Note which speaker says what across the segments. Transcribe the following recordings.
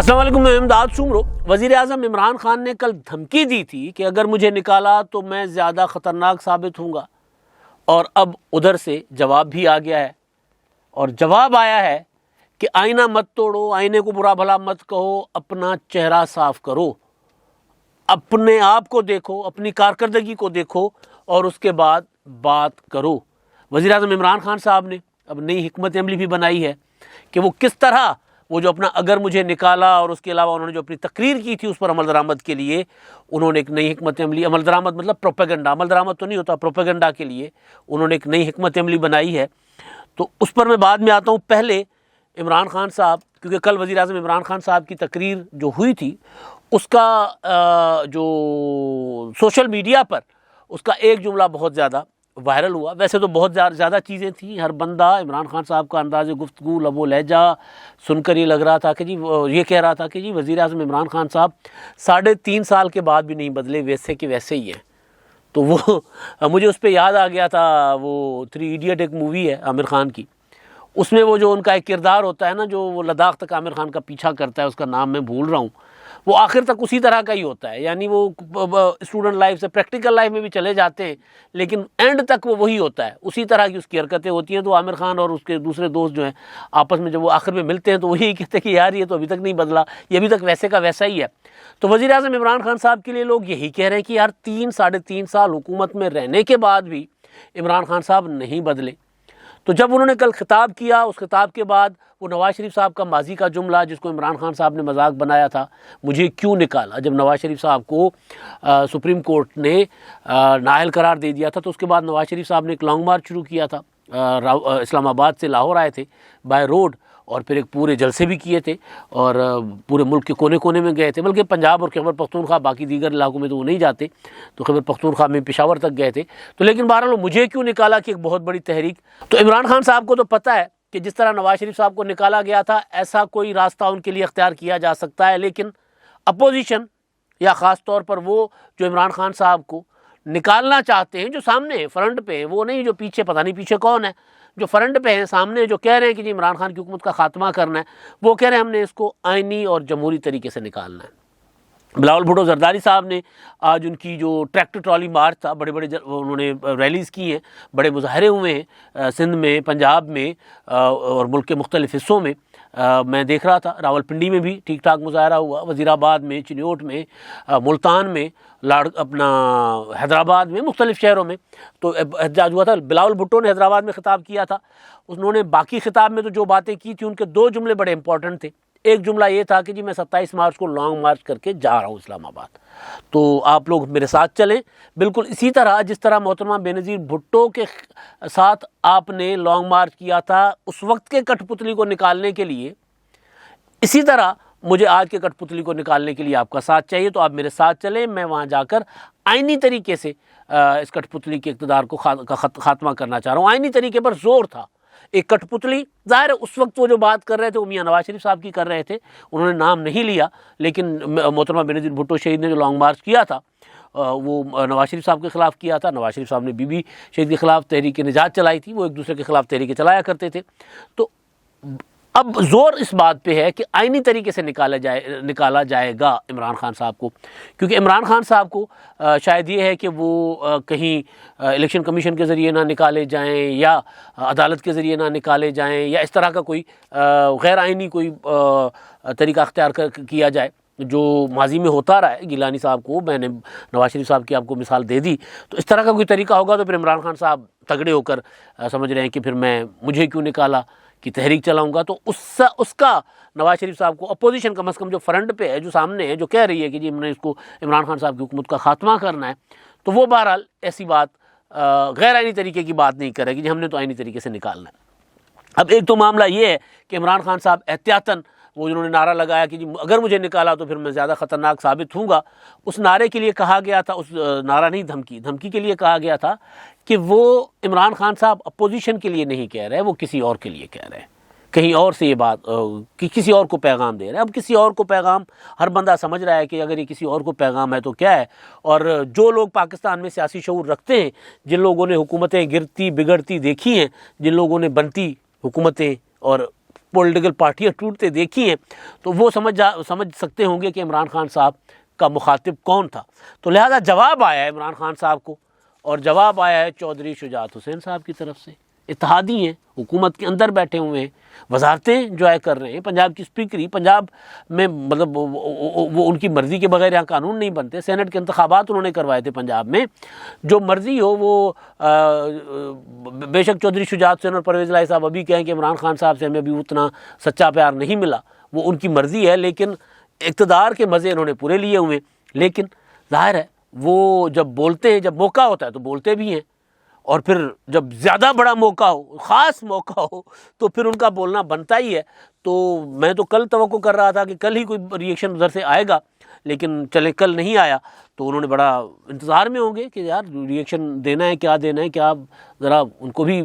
Speaker 1: السلام علیکم، میں امداد سومرو۔ وزیر اعظم عمران خان نے کل دھمکی دی تھی کہ اگر مجھے نکالا تو میں زیادہ خطرناک ثابت ہوں گا، اور اب ادھر سے جواب بھی آ گیا ہے، اور جواب آیا ہے کہ آئینہ مت توڑو، آئینے کو برا بھلا مت کہو، اپنا چہرہ صاف کرو، اپنے آپ کو دیکھو، اپنی کارکردگی کو دیکھو اور اس کے بعد بات کرو۔ وزیر اعظم عمران خان صاحب نے اب نئی حکمت عملی بھی بنائی ہے کہ وہ کس طرح وہ جو اپنا اگر مجھے نکالا اور اس کے علاوہ انہوں نے جو اپنی تقریر کی تھی اس پر عمل درآمد کے لیے انہوں نے ایک نئی حکمت عملی، عمل درآمد مطلب پروپیگنڈا، عمل درآمد تو نہیں ہوتا، پروپیگنڈا کے لیے انہوں نے ایک نئی حکمت عملی بنائی ہے۔ تو اس پر میں بعد میں آتا ہوں۔ پہلے عمران خان صاحب، کیونکہ کل وزیر اعظم عمران خان صاحب کی تقریر جو ہوئی تھی اس کا جو سوشل میڈیا پر اس کا ایک جملہ بہت زیادہ وائرل ہوا۔ ویسے تو بہت زیادہ چیزیں تھیں، ہر بندہ عمران خان صاحب کا انداز گفتگو، لب و لہجہ سن کر یہ لگ رہا تھا کہ یہ کہہ رہا تھا کہ جی وزیر اعظم عمران خان صاحب 3.5 سال کے بعد بھی نہیں بدلے، ویسے کہ ویسے ہی ہیں۔ تو وہ مجھے اس پہ یاد آ گیا تھا، وہ 3 ایڈیٹ ایک مووی ہے عامر خان کی، اس میں وہ جو ان کا ایک کردار ہوتا ہے نا، جو وہ لداخ تک عامر خان کا پیچھا کرتا ہے، اس کا نام میں بھول رہا ہوں، وہ آخر تک اسی طرح کا ہی ہوتا ہے، یعنی وہ اسٹوڈنٹ لائف سے پریکٹیکل لائف میں بھی چلے جاتے ہیں لیکن اینڈ تک وہ وہی ہوتا ہے، اسی طرح کی اس کی حرکتیں ہوتی ہیں۔ تو عامر خان اور اس کے دوسرے دوست جو ہیں آپس میں جب وہ آخر میں ملتے ہیں تو وہی کہتے ہیں کہ یار یہ تو ابھی تک نہیں بدلا، یہ ابھی تک ویسے کا ویسا ہی ہے۔ تو وزیر اعظم عمران خان صاحب کے لیے لوگ یہی کہہ رہے ہیں کہ یار 3-3.5 سال حکومت میں رہنے کے بعد بھی عمران خان صاحب نہیں بدلے۔ تو جب انہوں نے کل خطاب کیا، اس خطاب کے بعد وہ نواز شریف صاحب کا ماضی کا جملہ جس کو عمران خان صاحب نے مذاق بنایا تھا، مجھے کیوں نکالا، جب نواز شریف صاحب کو سپریم کورٹ نے نااہل قرار دے دیا تھا تو اس کے بعد نواز شریف صاحب نے ایک لانگ مارچ شروع کیا تھا، اسلام آباد سے لاہور آئے تھے بائی روڈ، اور پھر ایک پورے جلسے بھی کیے تھے اور پورے ملک کے کونے کونے میں گئے تھے، بلکہ پنجاب اور خیبر پختونخوا، باقی دیگر علاقوں میں تو وہ نہیں جاتے، تو خیبر پختونخوا میں پشاور تک گئے تھے۔ تو لیکن بہرحال مجھے کیوں نکالا کہ ایک بہت بڑی تحریک۔ تو عمران خان صاحب کو تو پتہ ہے کہ جس طرح نواز شریف صاحب کو نکالا گیا تھا ایسا کوئی راستہ ان کے لیے اختیار کیا جا سکتا ہے، لیکن اپوزیشن یا خاص طور پر وہ جو عمران خان صاحب کو نکالنا چاہتے ہیں، جو سامنے فرنٹ پہ ہیں، وہ نہیں جو پیچھے پتہ نہیں پیچھے کون ہے، جو فرنٹ پہ ہیں سامنے، جو کہہ رہے ہیں کہ جی عمران خان کی حکومت کا خاتمہ کرنا ہے، وہ کہہ رہے ہیں ہم نے اس کو آئینی اور جمہوری طریقے سے نکالنا ہے۔ بلاول بھٹو زرداری صاحب نے آج ان کی جو ٹریکٹر ٹرالی مارچ تھا، بڑے بڑے انہوں نے ریلیز کی ہیں، بڑے مظاہرے ہوئے ہیں سندھ میں، پنجاب میں اور ملک کے مختلف حصوں میں۔ میں دیکھ رہا تھا راول پنڈی میں بھی ٹھیک ٹھاک مظاہرہ ہوا، وزیر آباد میں، چنیوٹ میں، ملتان میں، اپنا حیدرآباد میں، مختلف شہروں میں تو احتجاج ہوا تھا۔ بلاول بھٹو نے حیدرآباد میں خطاب کیا تھا، انہوں نے باقی خطاب میں تو جو باتیں کی تھیں ان کے 2 جملے بڑے امپورٹنٹ تھے۔ ایک جملہ یہ تھا کہ جی میں 27 مارچ کو لانگ مارچ کر کے جا رہا ہوں اسلام آباد، تو آپ لوگ میرے ساتھ چلیں۔ بالکل اسی طرح جس طرح محترمہ بینظیر بھٹو کے ساتھ آپ نے لانگ مارچ کیا تھا اس وقت کے کٹھ پتلی کو نکالنے کے لیے، اسی طرح مجھے آج کے کٹھ پتلی کو نکالنے کے لیے آپ کا ساتھ چاہیے، تو آپ میرے ساتھ چلیں۔ میں وہاں جا کر آئینی طریقے سے اس کٹھ پتلی کے اقتدار کو خاتمہ کرنا چاہ رہا ہوں۔ آئینی طریقے پر زور تھا، ایک کٹھ پتلی، ظاہر ہے اس وقت وہ جو بات کر رہے تھے وہ میاں نواز شریف صاحب کی کر رہے تھے، انہوں نے نام نہیں لیا، لیکن محترمہ بینظیر بھٹو شہید نے جو لانگ مارچ کیا تھا وہ نواز شریف صاحب کے خلاف کیا تھا۔ نواز شریف صاحب نے بی بی شہید کے خلاف تحریک نجات چلائی تھی، وہ ایک دوسرے کے خلاف تحریکیں چلایا کرتے تھے۔ تو اب زور اس بات پہ ہے کہ آئینی طریقے سے نکالا جائے گا عمران خان صاحب کو، کیونکہ عمران خان صاحب کو شاید یہ ہے کہ وہ کہیں الیکشن کمیشن کے ذریعے نہ نکالے جائیں یا عدالت کے ذریعے نہ نکالے جائیں یا اس طرح کا کوئی غیر آئینی کوئی طریقہ اختیار کیا جائے جو ماضی میں ہوتا رہا ہے۔ گیلانی صاحب کو میں نے نواز شریف صاحب کی آپ کو مثال دے دی، تو اس طرح کا کوئی طریقہ ہوگا تو پھر عمران خان صاحب تگڑے ہو کر سمجھ رہے ہیں کہ پھر مجھے کیوں نکالا کی تحریک چلاؤں گا، تو اس کا نواز شریف صاحب کو اپوزیشن کم از کم جو فرنٹ پہ ہے، جو سامنے ہے، جو کہہ رہی ہے کہ جی ہم نے اس کو عمران خان صاحب کی حکومت کا خاتمہ کرنا ہے، تو وہ بہرحال ایسی بات غیر آئینی طریقے کی بات نہیں کرے گی جی ہم نے تو آئینی طریقے سے نکالنا ہے۔ اب ایک تو معاملہ یہ ہے کہ عمران خان صاحب احتیاطاً وہ جنہوں نے نعرہ لگایا کہ جی اگر مجھے نکالا تو پھر میں زیادہ خطرناک ثابت ہوں گا، اس نعرے کے لیے کہا گیا تھا، اس نعرہ نہیں دھمکی کے لیے کہا گیا تھا کہ وہ عمران خان صاحب اپوزیشن کے لیے نہیں کہہ رہے، وہ کسی اور کے لیے کہہ رہے ہیں، کہیں اور سے یہ بات کہ کسی اور کو پیغام دے رہے ہیں۔ اب کسی اور کو پیغام ہر بندہ سمجھ رہا ہے کہ اگر یہ کسی اور کو پیغام ہے تو کیا ہے، اور جو لوگ پاکستان میں سیاسی شعور رکھتے ہیں، جن لوگوں نے حکومتیں گرتی بگڑتی دیکھی ہیں، جن لوگوں نے بنتی حکومتیں اور پولیٹیکل پارٹیاں ٹوٹتے دیکھی ہیں تو وہ سمجھ سکتے ہوں گے کہ عمران خان صاحب کا مخاطب کون تھا. تو لہذا جواب آیا ہے عمران خان صاحب کو، اور جواب آیا ہے چودھری شجاعت حسین صاحب کی طرف سے. اتحادی ہیں، حکومت کے اندر بیٹھے ہوئے ہیں، وزارتیں انجوائے کر رہے ہیں. پنجاب کی اسپیکری، پنجاب میں مطلب وہ ان کی مرضی کے بغیر یہاں قانون نہیں بنتے. سینٹ کے انتخابات انہوں نے کروائے تھے پنجاب میں. جو مرضی ہو وہ بے شک چودھری شجاعت حسین اور پرویز الہی صاحب ابھی کہیں کہ عمران خان صاحب سے ہمیں ابھی اتنا سچا پیار نہیں ملا، وہ ان کی مرضی ہے، لیکن اقتدار کے مزے انہوں نے پورے لیے ہوئے. لیکن ظاہر ہے وہ جب بولتے ہیں، جب موقع ہوتا ہے تو بولتے بھی ہیں، اور پھر جب زیادہ بڑا موقع ہو، خاص موقع ہو، تو پھر ان کا بولنا بنتا ہی ہے. تو میں تو کل توقع کر رہا تھا کہ کل ہی کوئی ریئیکشن ادھر سے آئے گا، لیکن چلے کل نہیں آیا. تو انہوں نے بڑا انتظار میں ہوں گے کہ یار ریئیکشن دینا ہے، کیا دینا ہے، کیا ذرا ان کو بھی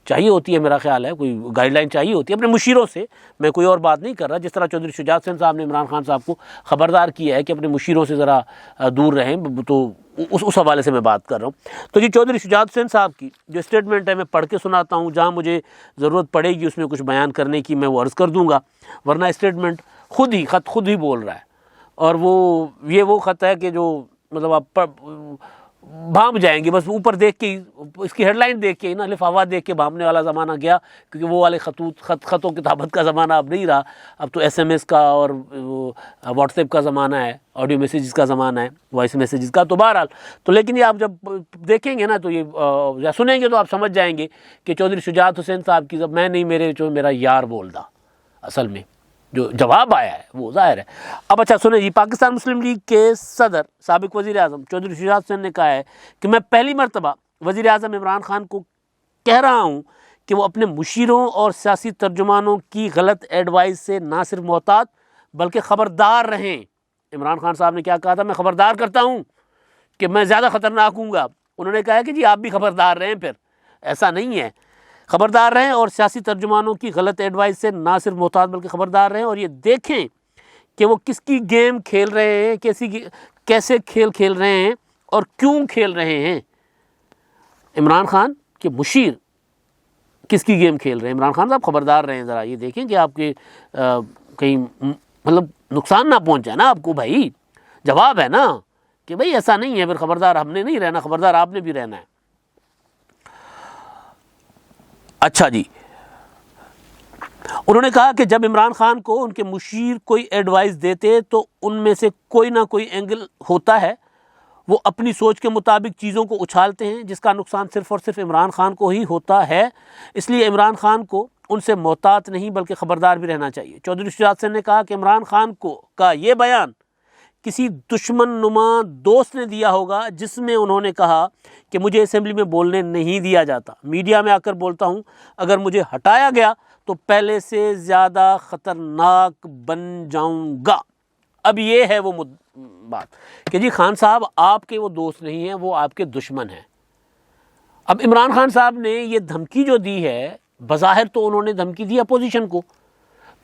Speaker 1: چاہیے ہوتی ہے، میرا خیال ہے کوئی گائیڈ لائن چاہیے ہوتی ہے اپنے مشیروں سے. میں کوئی اور بات نہیں کر رہا، جس طرح چودھری شجاعت حسین صاحب نے عمران خان صاحب کو خبردار کیا ہے کہ اپنے مشیروں سے ذرا دور رہیں، تو اس حوالے سے میں بات کر رہا ہوں. تو جی چودھری شجاعت حسین صاحب کی جو اسٹیٹمنٹ ہے میں پڑھ کے سناتا ہوں، جہاں مجھے ضرورت پڑے گی اس میں کچھ بیان کرنے کی میں وہ عرض کر دوں گا، ورنہ اسٹیٹمنٹ خط خود ہی بول رہا ہے. اور وہ خط ہے کہ جو مطلب آپ بھانپ جائیں گے، بس اوپر دیکھ کے ہی، اس کی ہیڈ لائن دیکھ کے ہی نا، لفافہ دیکھ کے بھانپنے والا زمانہ گیا، کیونکہ وہ والے خطوں کتابت کا زمانہ اب نہیں رہا. اب تو ایس ایم ایس کا اور واٹس ایپ کا زمانہ ہے، آڈیو میسیجز کا زمانہ ہے، وائس میسیجز کا. تو بہرحال تو لیکن یہ آپ جب دیکھیں گے نا تو یا سنیں گے تو آپ سمجھ جائیں گے کہ چودھری شجاعت حسین صاحب کی میں نہیں، میرا یار بولدا اصل میں جو جواب آیا ہے وہ ظاہر ہے. اب اچھا سنیں جی، پاکستان مسلم لیگ کے صدر سابق وزیر اعظم چودھری شجاعت حسین نے کہا ہے کہ میں پہلی مرتبہ وزیر اعظم عمران خان کو کہہ رہا ہوں کہ وہ اپنے مشیروں اور سیاسی ترجمانوں کی غلط ایڈوائس سے نہ صرف محتاط بلکہ خبردار رہیں. عمران خان صاحب نے کیا کہا تھا؟ میں خبردار کرتا ہوں کہ میں زیادہ خطرناک ہوں گا. انہوں نے کہا ہے کہ جی آپ بھی خبردار رہیں، پھر ایسا نہیں ہے، خبردار رہیں اور سیاسی ترجمانوں کی غلط ایڈوائس سے نہ صرف محتاط بلکہ خبردار رہیں، اور یہ دیکھیں کہ وہ کس کی گیم کھیل رہے ہیں، کیسے کھیل کھیل رہے ہیں اور کیوں کھیل رہے ہیں. عمران خان کے مشیر کس کی گیم کھیل رہے ہیں. عمران خان صاحب خبردار رہیں، ذرا یہ دیکھیں کہ آپ کے کہیں مطلب نقصان نہ پہنچائے نا آپ کو. بھائی جواب ہے نا کہ بھائی ایسا نہیں ہے، پھر خبردار ہم نے نہیں رہنا، خبردار آپ نے بھی رہنا ہے. اچھا جی، انہوں نے کہا کہ جب عمران خان کو ان کے مشیر کوئی ایڈوائس دیتے تو ان میں سے کوئی نہ کوئی اینگل ہوتا ہے، وہ اپنی سوچ کے مطابق چیزوں کو اچھالتے ہیں جس کا نقصان صرف اور صرف عمران خان کو ہی ہوتا ہے. اس لیے عمران خان کو ان سے محتاط نہیں بلکہ خبردار بھی رہنا چاہیے. چودھری شجاعت حسین نے کہا کہ عمران خان کا یہ بیان کسی دشمن نما دوست نے دیا ہوگا، جس میں انہوں نے کہا کہ مجھے اسمبلی میں بولنے نہیں دیا جاتا، میڈیا میں آ کر بولتا ہوں، اگر مجھے ہٹایا گیا تو پہلے سے زیادہ خطرناک بن جاؤں گا. اب یہ ہے وہ بات کہ جی خان صاحب آپ کے وہ دوست نہیں ہیں، وہ آپ کے دشمن ہیں. اب عمران خان صاحب نے یہ دھمکی جو دی ہے، بظاہر تو انہوں نے دھمکی دی اپوزیشن کو،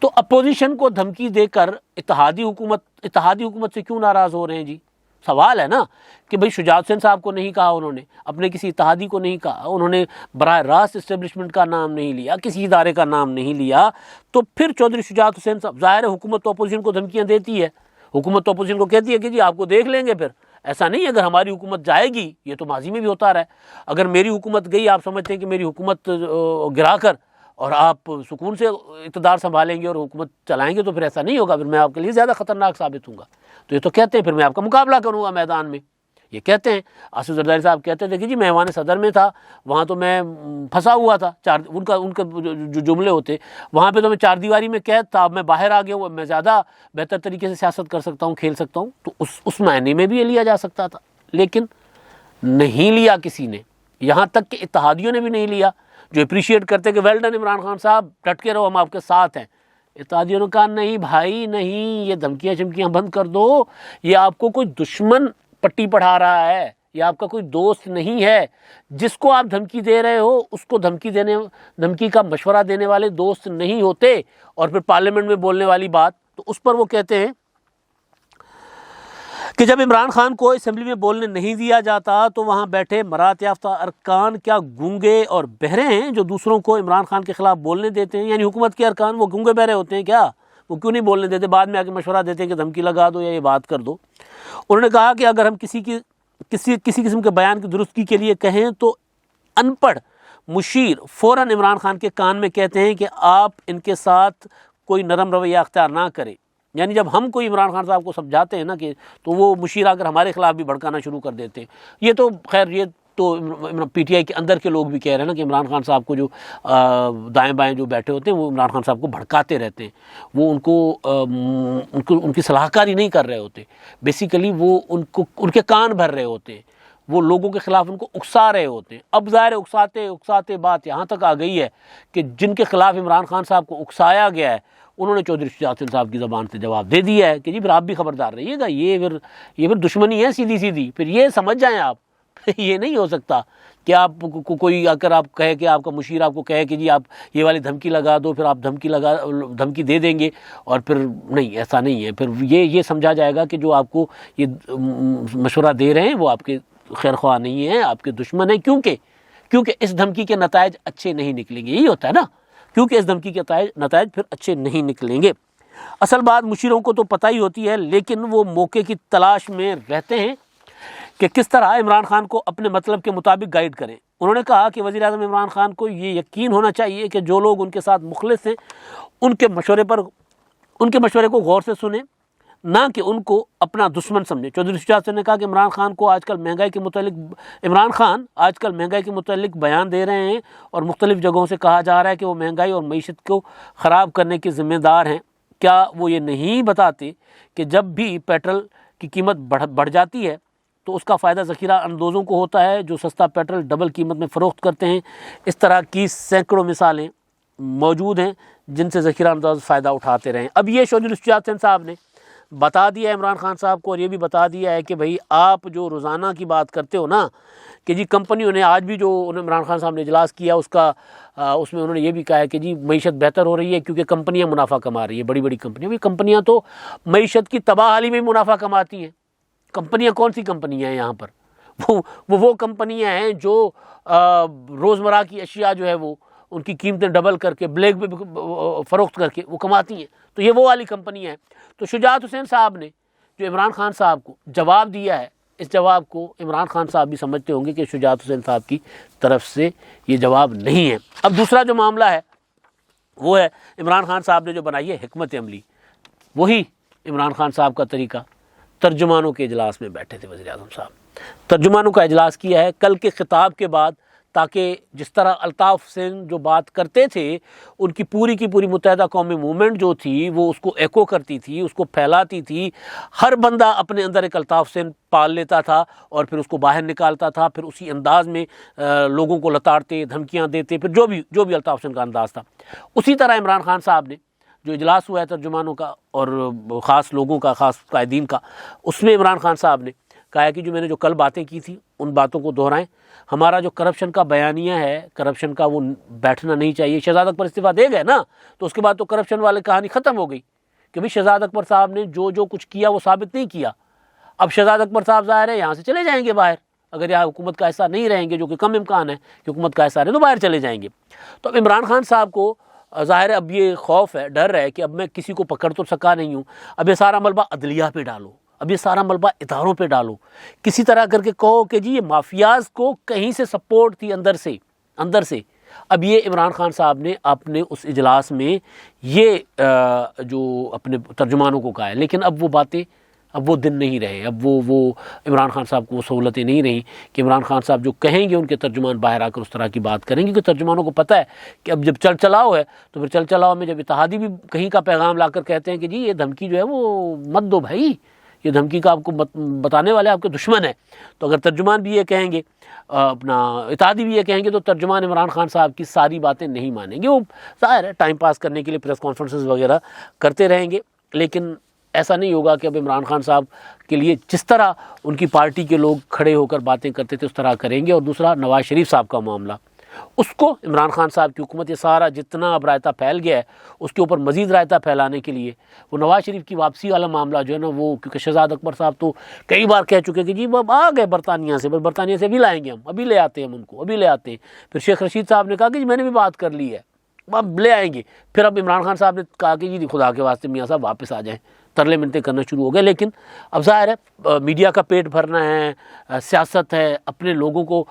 Speaker 1: تو اپوزیشن کو دھمکی دے کر اتحادی حکومت سے کیوں ناراض ہو رہے ہیں جی؟ سوال ہے نا کہ بھئی شجاعت حسین صاحب کو نہیں کہا، انہوں نے اپنے کسی اتحادی کو نہیں کہا، انہوں نے براہ راست اسٹیبلشمنٹ کا نام نہیں لیا، کسی ادارے کا نام نہیں لیا، تو پھر چودھری شجاعت حسین صاحب، ظاہر ہے حکومت تو اپوزیشن کو دھمکیاں دیتی ہے، حکومت تو اپوزیشن کو کہتی ہے کہ جی آپ کو دیکھ لیں گے. پھر ایسا نہیں ہے اگر ہماری حکومت جائے گی، یہ تو ماضی میں بھی ہوتا رہا ہے، اگر میری حکومت گئی، آپ سمجھتے ہیں کہ میری حکومت گرا کر اور آپ سکون سے اقتدار سنبھالیں گے اور حکومت چلائیں گے، تو پھر ایسا نہیں ہوگا، پھر میں آپ کے لیے زیادہ خطرناک ثابت ہوں گا. تو یہ تو کہتے ہیں پھر میں آپ کا مقابلہ کروں گا میدان میں، یہ کہتے ہیں. آصف زرداری صاحب کہتے تھے کہ جی میں ایوان صدر میں تھا، وہاں تو میں پھنسا ہوا تھا، ان کا جو جملے ہوتے وہاں پہ تو میں چار دیواری میں قید تھا، اب میں باہر آ گیا ہوں، اب میں زیادہ بہتر طریقے سے سیاست کر سکتا ہوں، کھیل سکتا ہوں. تو اس معنی میں بھی یہ لیا جا سکتا تھا، لیکن نہیں لیا کسی نے، یہاں تک کہ اتحادیوں نے بھی نہیں لیا، جو اپریشیٹ کرتے کہ ویل ڈن عمران خان صاحب، ڈٹ کے رہو، ہم آپ کے ساتھ ہیں. اتحادیوں نے کہا نہیں بھائی نہیں، یہ دھمکیاں چمکیاں بند کر دو، یہ آپ کو کوئی دشمن پٹی پڑھا رہا ہے، یہ آپ کا کوئی دوست نہیں ہے. جس کو آپ دھمکی دے رہے ہو اس کو دھمکی کا مشورہ دینے والے دوست نہیں ہوتے. اور پھر پارلیمنٹ میں بولنے والی بات، تو اس پر وہ کہتے ہیں کہ جب عمران خان کو اسمبلی میں بولنے نہیں دیا جاتا تو وہاں بیٹھے مراد یافتہ ارکان کیا گونگے اور بہرے ہیں جو دوسروں کو عمران خان کے خلاف بولنے دیتے ہیں؟ یعنی حکومت کے ارکان وہ گونگے بہرے ہوتے ہیں کیا؟ وہ کیوں نہیں بولنے دیتے؟ بعد میں آ کے مشورہ دیتے ہیں کہ دھمکی لگا دو یا یہ بات کر دو۔ انہوں نے کہا کہ اگر ہم کسی قسم کے بیان کی درستگی کے لیے کہیں تو ان پڑھ مشیر فوراً عمران خان کے کان میں کہتے ہیں کہ آپ ان کے ساتھ کوئی نرم رویہ اختیار نہ کریں۔ یعنی جب ہم کوئی عمران خان صاحب کو سمجھاتے ہیں نا کہ تو وہ مشیر آ کر ہمارے خلاف بھی بھڑکانا شروع کر دیتے ہیں۔ یہ تو خیر یہ تو پی ٹی آئی کے اندر کے لوگ بھی کہہ رہے ہیں نا کہ عمران خان صاحب کو جو دائیں بائیں جو بیٹھے ہوتے ہیں وہ عمران خان صاحب کو بھڑکاتے رہتے ہیں، وہ ان کی صلاح کاری نہیں کر رہے ہوتے، بیسیکلی وہ ان کے کان بھر رہے ہوتے ہیں، وہ لوگوں کے خلاف ان کو اکسا رہے ہوتے ہیں۔ اب ظاہر اکساتے بات یہاں تک آ گئی ہے کہ جن کے خلاف عمران خان صاحب کو اکسایا گیا ہے انہوں نے چودھری شجاعت حسین صاحب کی زبان سے جواب دے دیا ہے کہ جی پھر آپ بھی خبردار رہیے گا، یہ پھر دشمنی ہے سیدھی، پھر یہ سمجھ جائیں آپ۔ یہ نہیں ہو سکتا کہ آپ کو کوئی آ کر آپ کہے کہ آپ کا مشیر آپ کو کہے کہ جی آپ یہ والی دھمکی لگا دو، پھر آپ دھمکی دے دیں گے، اور پھر نہیں، ایسا نہیں ہے۔ پھر یہ سمجھا جائے گا کہ جو آپ کو یہ مشورہ دے رہے ہیں وہ آپ کے خیر خواہ نہیں ہیں، آپ کے دشمن ہیں، کیونکہ اس دھمکی کے نتائج اچھے نہیں نکلیں گے۔ یہی ہوتا ہے نا، کیونکہ اس دھمکی کے نتائج پھر اچھے نہیں نکلیں گے۔ اصل بات مشیروں کو تو پتہ ہی ہوتی ہے، لیکن وہ موقع کی تلاش میں رہتے ہیں کہ کس طرح عمران خان کو اپنے مطلب کے مطابق گائیڈ کریں۔ انہوں نے کہا کہ وزیر اعظم عمران خان کو یہ یقین ہونا چاہیے کہ جو لوگ ان کے ساتھ مخلص ہیں ان کے مشورے کو غور سے سنیں، نہ کہ ان کو اپنا دشمن سمجھیں۔ چودھری شجاعت نے کہا کہ عمران خان آج کل مہنگائی کے متعلق بیان دے رہے ہیں اور مختلف جگہوں سے کہا جا رہا ہے کہ وہ مہنگائی اور معیشت کو خراب کرنے کے ذمہ دار ہیں۔ کیا وہ یہ نہیں بتاتے کہ جب بھی پیٹرول کی قیمت بڑھ جاتی ہے تو اس کا فائدہ ذخیرہ اندوزوں کو ہوتا ہے جو سستا پیٹرول ڈبل قیمت میں فروخت کرتے ہیں؟ اس طرح کی سینکڑوں مثالیں موجود ہیں جن سے ذخیرہ اندوز فائدہ اٹھاتے رہیں۔ اب یہ چودھری شجاعت صاحب نے بتا دیا ہے عمران خان صاحب کو، اور یہ بھی بتا دیا ہے کہ بھائی آپ جو روزانہ کی بات کرتے ہو نا کہ جی کمپنیوں نے آج بھی جو عمران خان صاحب نے اجلاس کیا اس میں انہوں نے یہ بھی کہا ہے کہ جی معیشت بہتر ہو رہی ہے کیونکہ کمپنیاں منافع کما رہی ہیں، بڑی کمپنیاں تو معیشت کی تباہ حالی میں منافع کماتی ہیں۔ کمپنیاں کون سی کمپنیاں ہیں یہاں پر؟ وہ کمپنیاں ہیں جو روزمرہ کی اشیاء جو ہے وہ ان کی قیمتیں ڈبل کر کے بلیک میں فروخت کر کے وہ کماتی ہیں، تو یہ وہ والی کمپنیاں ہیں۔ تو شجاعت حسین صاحب نے جو عمران خان صاحب کو جواب دیا ہے، اس جواب کو عمران خان صاحب بھی سمجھتے ہوں گے کہ شجاعت حسین صاحب کی طرف سے یہ جواب نہیں ہے۔ اب دوسرا جو معاملہ ہے وہ ہے عمران خان صاحب نے جو بنائی ہے حکمت عملی، وہی عمران خان صاحب کا طریقہ۔ ترجمانوں کے اجلاس میں بیٹھے تھے وزیر اعظم صاحب، ترجمانوں کا اجلاس کیا ہے کل کے خطاب کے بعد، تاکہ جس طرح الطاف حسین جو بات کرتے تھے ان کی پوری متحدہ قومی موومنٹ جو تھی وہ اس کو ایکو کرتی تھی، اس کو پھیلاتی تھی، ہر بندہ اپنے اندر ایک الطاف حسین پال لیتا تھا اور پھر اس کو باہر نکالتا تھا، پھر اسی انداز میں لوگوں کو لتاڑتے، دھمکیاں دیتے، پھر جو بھی الطاف حسین کا انداز تھا۔ اسی طرح عمران خان صاحب نے جو اجلاس ہوا ہے ترجمانوں کا اور خاص لوگوں کا، خاص قائدین کا، اس میں عمران خان صاحب نے کہا ہے کہ جو میں نے جو کل باتیں کی تھی ان باتوں کو دہرائیں۔ ہمارا جو کرپشن کا بیانیہ ہے، کرپشن کا وہ بیٹھنا نہیں چاہیے۔ شہزاد اکبر استعفیٰ دے گئے نا تو اس کے بعد تو کرپشن والی کہانی ختم ہو گئی کہ بھئی شہزاد اکبر صاحب نے جو کچھ کیا وہ ثابت نہیں کیا۔ اب شہزاد اکبر صاحب ظاہر ہے یہاں سے چلے جائیں گے باہر، اگر یہاں حکومت کا حصہ نہیں رہیں گے، جو کہ کم امکان ہے کہ حکومت کا حصہ رہے، تو باہر چلے جائیں گے۔ تو اب عمران خان صاحب کو ظاہر ہے اب یہ خوف ہے، ڈر ہے کہ اب میں کسی کو پکڑ تو سکا نہیں ہوں، اب یہ سارا ملبہ عدلیہ پہ ڈالو، اب یہ سارا ملبہ اداروں پہ ڈالو، کسی طرح کر کے کہو کہ جی یہ مافیاز کو کہیں سے سپورٹ تھی اندر سے۔ اب یہ عمران خان صاحب نے اپنے اس اجلاس میں یہ جو اپنے ترجمانوں کو کہا ہے، لیکن اب وہ باتیں، اب وہ دن نہیں رہے، اب وہ عمران خان صاحب کو وہ سہولتیں نہیں رہیں کہ عمران خان صاحب جو کہیں گے ان کے ترجمان باہر آ کر اس طرح کی بات کریں گے، کہ ترجمانوں کو پتہ ہے کہ اب جب چلاؤ ہے تو پھر چلاؤ میں جب اتحادی بھی کہیں کا پیغام لا کر کہتے ہیں کہ جی یہ دھمکی جو ہے وہ مت دو بھائی، یہ دھمکی کا آپ کو بتانے والے آپ کے دشمن ہیں، تو اگر ترجمان بھی یہ کہیں گے، اپنا اتحادی بھی یہ کہیں گے، تو ترجمان عمران خان صاحب کی ساری باتیں نہیں مانیں گے۔ وہ ظاہر ہے ٹائم پاس کرنے کے لیے پریس کانفرنسز وغیرہ کرتے رہیں گے، لیکن ایسا نہیں ہوگا کہ اب عمران خان صاحب کے لیے جس طرح ان کی پارٹی کے لوگ کھڑے ہو کر باتیں کرتے تھے اس طرح کریں گے۔ اور دوسرا نواز شریف صاحب کا معاملہ، اس کو عمران خان صاحب کی حکومت یہ سارا جتنا اب رائتہ پھیل گیا ہے اس کے اوپر مزید رائتہ پھیلانے کے لیے وہ نواز شریف کی واپسی والا معاملہ جو ہے نا وہ، کیونکہ شہزاد اکبر صاحب تو کئی بار کہہ چکے کہ جی وہ اب آ گئے برطانیہ سے، بس برطانیہ سے بھی لائیں گے ہم، ابھی لے آتے ہیں ہم ان کو، ابھی لے آتے ہیں۔ پھر شیخ رشید صاحب نے کہا کہ جی میں نے بھی بات کر لی ہے، اب لے آئیں گے۔ پھر اب عمران خان صاحب نے کہا کہ جی خدا کے واسطے میاں صاحب واپس آ جائیں، ترلے منتیں کرنا شروع ہو گئے۔ لیکن اب ظاہر ہے میڈیا کا پیٹ بھرنا ہے، سیاست ہے، اپنے لوگوں کو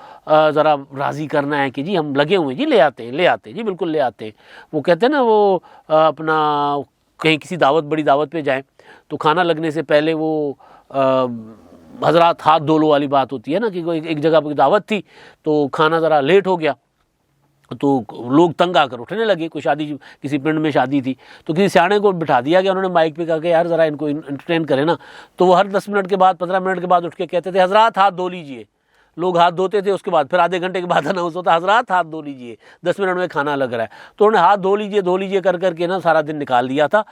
Speaker 1: ذرا راضی کرنا ہے کہ جی ہم لگے ہوئے ہیں، جی لے آتے ہیں، لے آتے ہیں، جی بالکل لے آتے ہیں۔ وہ کہتے ہیں نا وہ اپنا کہیں کسی دعوت، بڑی دعوت پہ جائیں تو کھانا لگنے سے پہلے وہ حضرات ہاتھ دھو لو والی بات ہوتی ہے نا، کہ ایک جگہ پہ دعوت تھی تو کھانا ذرا لیٹ ہو گیا تو لوگ تنگ آ کر اٹھنے لگے، کوئی شادی، کسی پنڈ میں شادی تھی تو کسی سیانے کو بٹھا دیا گیا، انہوں نے مائک پہ کہا کہ یار ذرا ان کو انٹرٹین کریں نا، تو وہ ہر 10 منٹ کے بعد 15 منٹ کے بعد اٹھ کے کہتے تھے حضرات ہاتھ دھو لیجئے۔ لوگ ہاتھ دھوتے تھے، اس کے بعد پھر آدھے گھنٹے کے بعد اناؤنس ہوتا حضرات ہاتھ دھو لیجئے، 10 منٹ میں کھانا لگ رہا ہے، تو انہوں نے ہاتھ دھو لیجئے کر کر کے نا سارا دن نکال دیا تھا۔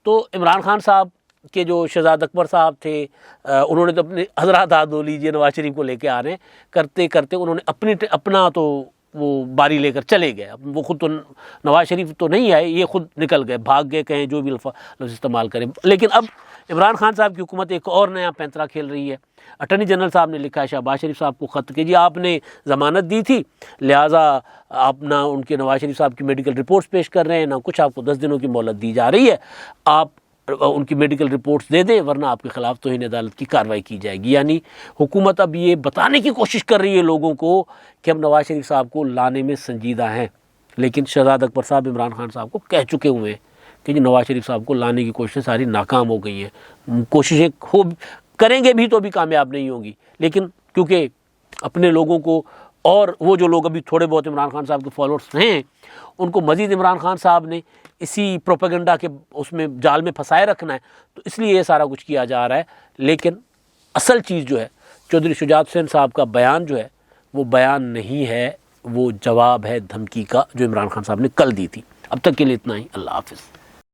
Speaker 1: تو عمران خان صاحب کے جو شہزاد اکبر صاحب تھے انہوں نے تو اپنے حضرات ہاتھ دھو لیجئے نواز شریف کو لے کے آ رہے ہیں کرتے کرتے انہوں نے اپنا تو وہ باری لے کر چلے گئے۔ وہ خود تو نواز شریف تو نہیں آئے، یہ خود نکل گئے، بھاگ گئے، کہیں جو بھی لفظ استعمال کریں۔ لیکن اب عمران خان صاحب کی حکومت ایک اور نیا پینترا کھیل رہی ہے۔ اٹارنی جنرل صاحب نے لکھا ہے شہباز شریف صاحب کو خط کہ جی آپ نے ضمانت دی تھی، لہٰذا آپ نہ ان کے نواز شریف صاحب کی میڈیکل رپورٹس پیش کر رہے ہیں، نہ کچھ، آپ کو 10 دنوں کی مہلت دی جا رہی ہے، آپ ان کی میڈیکل رپورٹس دے دیں ورنہ آپ کے خلاف توہین عدالت کی کارروائی کی جائے گی۔ یعنی حکومت اب یہ بتانے کی کوشش کر رہی ہے لوگوں کو کہ ہم نواز شریف صاحب کو لانے میں سنجیدہ ہیں، لیکن شہزاد اکبر صاحب عمران خان صاحب کو کہہ چکے ہوئے ہیں کہ جی نواز شریف صاحب کو لانے کی کوششیں ساری ناکام ہو گئی ہیں، کوششیں کریں گے بھی تو بھی کامیاب نہیں ہوں گی، لیکن کیونکہ اپنے لوگوں کو اور وہ جو لوگ ابھی تھوڑے بہت عمران خان صاحب کے فالوورز ہیں ان کو مزید عمران خان صاحب نے اسی پروپیگنڈا کے اس میں جال میں پھنسائے رکھنا ہے، تو اس لیے یہ سارا کچھ کیا جا رہا ہے۔ لیکن اصل چیز جو ہے چودھری شجاعت حسین صاحب کا بیان جو ہے وہ بیان نہیں ہے، وہ جواب ہے دھمکی کا جو عمران خان صاحب نے کل دی تھی۔ اب تک کے لیے اتنا ہی، اللہ حافظ۔